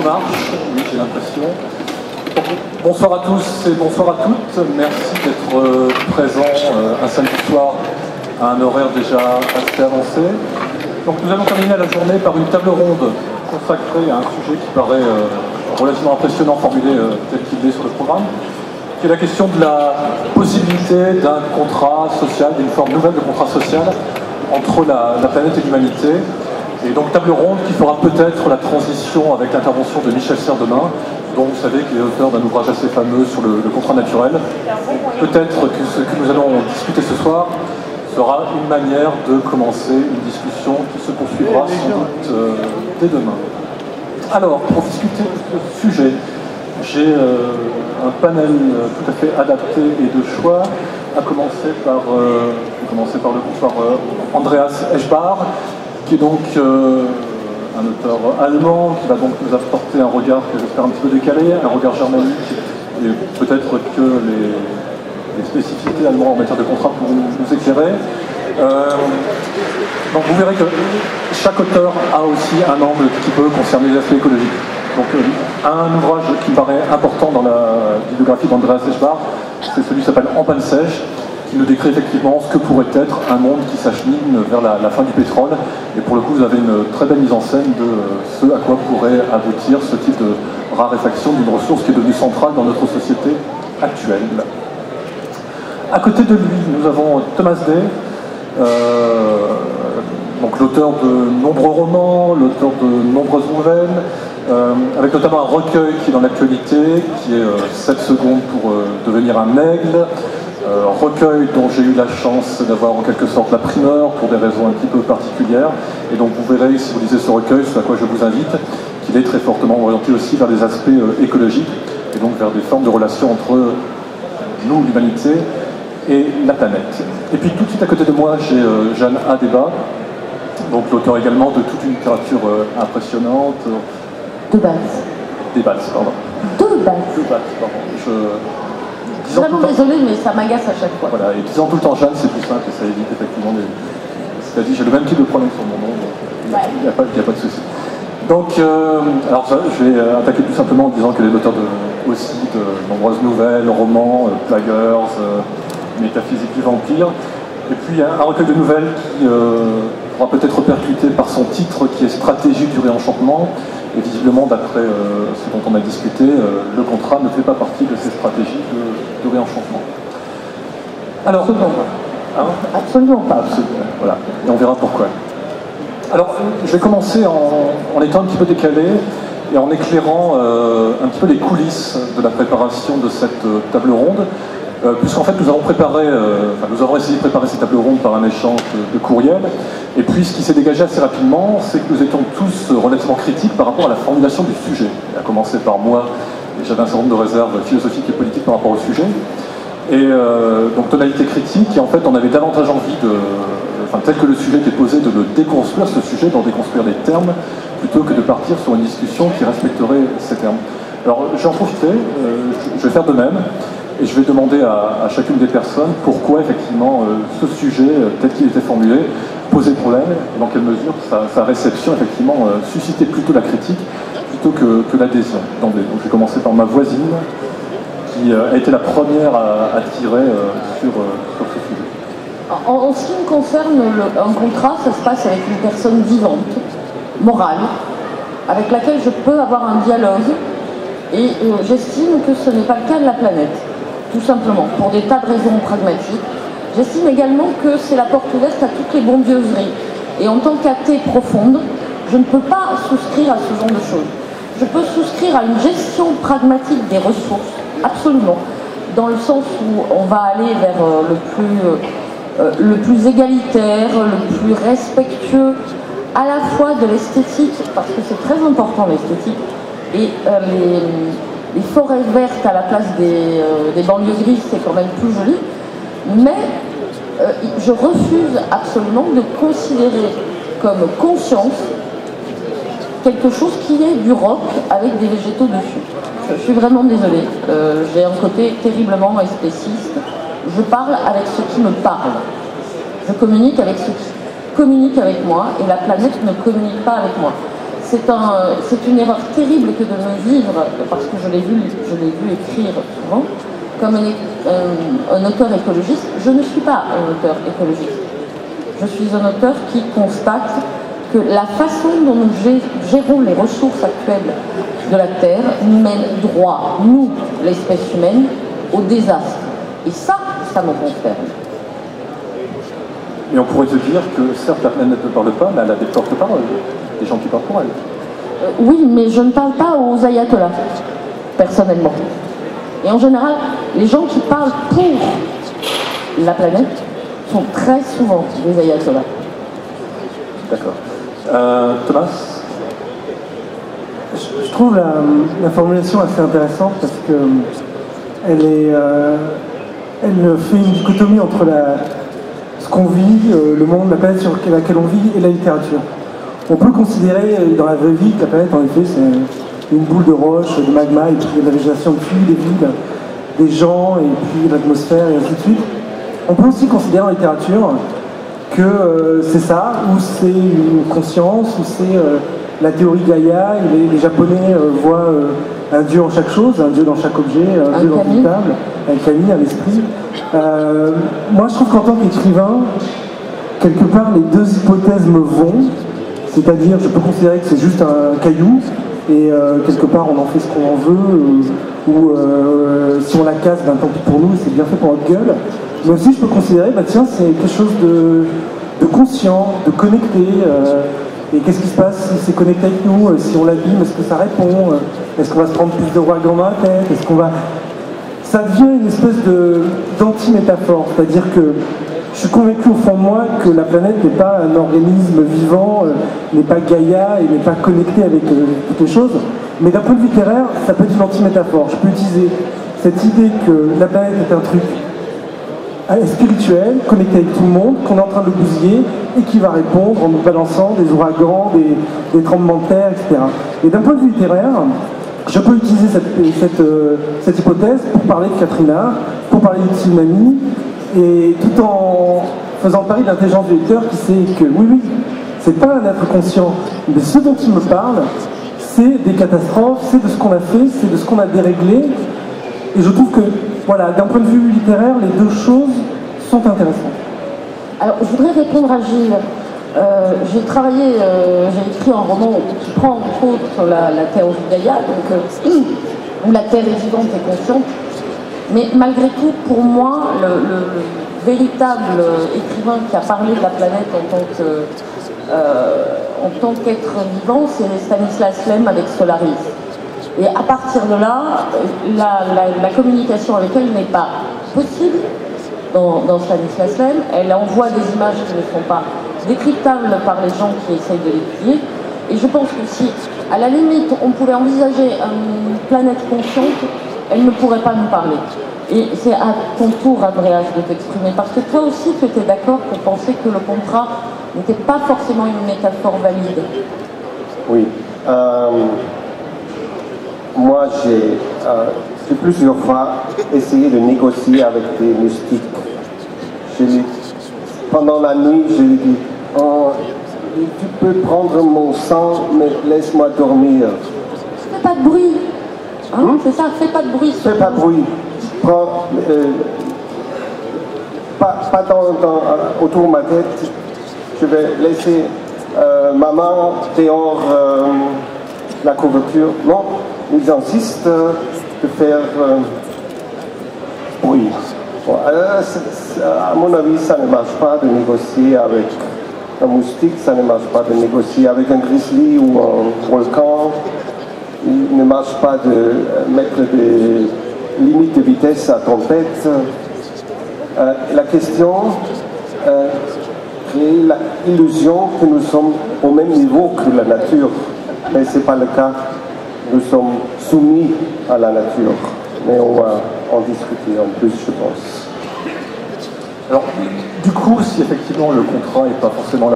Ça marche, oui, j'ai l'impression. Bonsoir à tous et bonsoir à toutes. Merci d'être présents un samedi soir à un horaire déjà assez avancé. Donc nous allons terminer la journée par une table ronde consacrée à un sujet qui paraît relativement impressionnant formulé tel qu'il est sur le programme, qui est la question de la possibilité d'un contrat social, d'une forme nouvelle de contrat social entre la planète et l'humanité. Et donc table ronde qui fera peut-être la transition avec l'intervention de Michel Serre-Demain, dont vous savez qu'il est auteur d'un ouvrage assez fameux sur le contrat naturel. Peut-être que ce que nous allons discuter ce soir sera une manière de commencer une discussion qui se poursuivra sans doute dès demain. Alors, pour discuter de ce sujet, j'ai un panel tout à fait adapté et de choix, à commencer par le bonsoir Andreas Eschbach, qui est donc un auteur allemand, qui va donc nous apporter un regard que j'espère un petit peu décalé, un regard germanique, et peut-être que les spécificités allemandes en matière de contrat pourront nous éclairer. Donc vous verrez que chaque auteur a aussi un angle qui peut concerner les aspects écologiques. Donc un ouvrage qui me paraît important dans la bibliographie d'Andreas Eschbach, c'est celui qui s'appelle En panne sèche, qui nous décrit effectivement ce que pourrait être un monde qui s'achemine vers la fin du pétrole. Et pour le coup, vous avez une très belle mise en scène de ce à quoi pourrait aboutir ce type de raréfaction d'une ressource qui est devenue centrale dans notre société actuelle. À côté de lui, nous avons Thomas Day, donc l'auteur de nombreux romans, l'auteur de nombreuses nouvelles, avec notamment un recueil qui est dans l'actualité, qui est 7 secondes pour devenir un aigle, recueil dont j'ai eu la chance d'avoir en quelque sorte la primeur pour des raisons un petit peu particulières. Et donc vous verrez, si vous lisez ce recueil, ce à quoi je vous invite, qu'il est très fortement orienté aussi vers des aspects écologiques, et donc vers des formes de relations entre nous, l'humanité, et la planète. Et puis tout de suite à côté de moi, j'ai Jeanne Adeba, donc l'auteur également de toute une littérature impressionnante. De base. Des bases, pardon. De base. De base, pardon. Je suis vraiment désolée, mais ça m'agace à chaque fois. Voilà, et disant tout le temps Jeanne, c'est plus simple et ça évite effectivement des... C'est-à-dire, j'ai le même type de problème sur mon nom, donc il n'y a pas de souci. Donc, alors ça, je vais attaquer tout simplement en disant qu'elle est l'auteur aussi de nombreuses nouvelles, romans, plagueurs, métaphysique du vampire, et puis un recueil de nouvelles qui pourra peut-être percuter par son titre qui est Stratégie du réenchantement. Et visiblement, d'après ce dont on a discuté, le contrat ne fait pas partie de ces stratégies de réenchantement. Alors, absolument pas. Absolument, voilà. Et on verra pourquoi. Alors, je vais commencer en étant un petit peu décalé et en éclairant un petit peu les coulisses de la préparation de cette table ronde. Puisqu'en fait nous avons essayé de préparer cette table ronde par un échange de courriels, et puis ce qui s'est dégagé assez rapidement, c'est que nous étions tous relativement critiques par rapport à la formulation du sujet, à commencer par moi, et j'avais un certain nombre de réserves philosophiques et politiques par rapport au sujet, et donc tonalité critique, et en fait on avait davantage envie tel que le sujet était posé, de le déconstruire, ce sujet, d'en déconstruire les termes, plutôt que de partir sur une discussion qui respecterait ces termes. Alors je vais en profiter, je vais faire de même, et je vais demander à chacune des personnes pourquoi effectivement ce sujet, tel qu'il était formulé, posait problème, et dans quelle mesure sa réception effectivement suscitait plutôt la critique plutôt que l'adhésion d'emblée. Donc je vais commencer par ma voisine qui a été la première à tirer sur ce sujet. En ce qui me concerne, un contrat, ça se passe avec une personne vivante, morale, avec laquelle je peux avoir un dialogue, et j'estime que ce n'est pas le cas de la planète. Tout simplement, pour des tas de raisons pragmatiques. J'estime également que c'est la porte ouverte à toutes les bondieuseries. Et en tant qu'athée profonde, je ne peux pas souscrire à ce genre de choses. Je peux souscrire à une gestion pragmatique des ressources, absolument, dans le sens où on va aller vers le plus égalitaire, le plus respectueux, à la fois de l'esthétique, parce que c'est très important l'esthétique, et les forêts vertes à la place des banlieues grises, c'est quand même plus joli, mais je refuse absolument de considérer comme conscience quelque chose qui est du roc avec des végétaux dessus. Je suis vraiment désolée, j'ai un côté terriblement spéciste, je parle avec ce qui me parle, je communique avec ce qui communique avec moi, et la planète ne communique pas avec moi. c'est une erreur terrible que de me vivre, parce que je l'ai vu écrire souvent, comme un auteur écologiste. Je ne suis pas un auteur écologiste. Je suis un auteur qui constate que la façon dont nous gérons les ressources actuelles de la Terre nous mène droit, nous, l'espèce humaine, au désastre. Et ça me concerne. Et on pourrait se dire que certes la planète ne parle pas, mais elle a des porte-paroles, des gens qui parlent pour elle. Oui, mais je ne parle pas aux ayatollahs, personnellement. Et en général, les gens qui parlent pour la planète sont très souvent des ayatollahs. D'accord. Thomas? Je trouve la formulation assez intéressante parce que elle fait une dichotomie entre ce qu'on vit, le monde, la planète sur laquelle on vit et la littérature. On peut considérer dans la vraie vie que la planète, en effet, c'est une boule de roche, de magma, et puis de la végétation dessus, des villes, des gens, et puis l'atmosphère, et ainsi de suite. On peut aussi considérer en littérature que c'est ça, ou c'est une conscience, ou c'est la théorie Gaïa, et les Japonais voient un dieu en chaque chose, un dieu dans chaque objet, un dieu dans une table, un kami, un esprit. Moi je trouve qu'en tant qu'écrivain, quelque part les deux hypothèses me vont, c'est-à-dire je peux considérer que c'est juste un caillou, et quelque part on en fait ce qu'on en veut, ou si on la casse, ben tant pis pour nous, c'est bien fait pour notre gueule. Mais aussi je peux considérer, bah tiens, c'est quelque chose de conscient, de connecté, et qu'est-ce qui se passe si c'est connecté avec nous, si on l'abîme, est-ce que ça répond, est-ce qu'on va se prendre plus d'ouragans dans la tête, est-ce qu'on va... Ça devient une espèce d'anti-métaphore, c'est-à-dire que je suis convaincu au fond de moi que la planète n'est pas un organisme vivant, n'est pas Gaïa et n'est pas connecté avec toutes les choses, mais d'un point de vue littéraire, ça peut être une anti-métaphore. Je peux utiliser cette idée que la planète est un truc spirituel, connecté avec tout le monde, qu'on est en train de bousiller et qui va répondre en nous balançant des ouragans, des tremblements de terre, etc. Et d'un point de vue littéraire, je peux utiliser cette hypothèse pour parler de Katrina, pour parler du tsunami, et tout en faisant le pari de l'intelligence du lecteur qui sait que oui, c'est pas un être conscient, mais ce dont il me parle, c'est des catastrophes, c'est de ce qu'on a fait, c'est de ce qu'on a déréglé. Et je trouve que, voilà, d'un point de vue littéraire, les deux choses sont intéressantes. Alors, je voudrais répondre à Gilles. J'ai écrit un roman qui prend en compte la théorie Gaïa, donc, où la Terre est vivante et consciente. Mais malgré tout, pour moi, le véritable écrivain qui a parlé de la planète en tant qu'être vivant, c'est Stanislas Lem avec Solaris. Et à partir de là, la communication avec elle n'est pas possible dans Stanislas Lem. Elle envoie des images qui ne sont pas décryptables par les gens qui essayent de l'étudier. Et je pense que si, à la limite, on pouvait envisager une planète consciente, elle ne pourrait pas nous parler. Et c'est à ton tour, Andreas, de t'exprimer. Parce que toi aussi, tu étais d'accord pour penser que le contrat n'était pas forcément une métaphore valide. Oui. Moi, j'ai plusieurs fois essayé de négocier avec des mystiques. Pendant la nuit, je lui ai dit, oh, tu peux prendre mon sang, mais laisse-moi dormir. Fais pas de bruit. Hein, c'est ça, fais pas de bruit. Fais pas de bruit. Prends, pas autour de ma tête. Je vais laisser maman dehors la couverture. Non, ils insistent de faire bruit. Bon, à mon avis, ça ne marche pas de négocier avec un moustique, ça ne marche pas de négocier avec un grizzly ou un volcan. Il ne marche pas de mettre des limites de vitesse à ton tête. La question crée l'illusion que nous sommes au même niveau que la nature. Mais ce n'est pas le cas. Nous sommes soumis à la nature. Mais on va en discuter en plus, je pense. Alors, du coup, si effectivement le contrat n'est pas forcément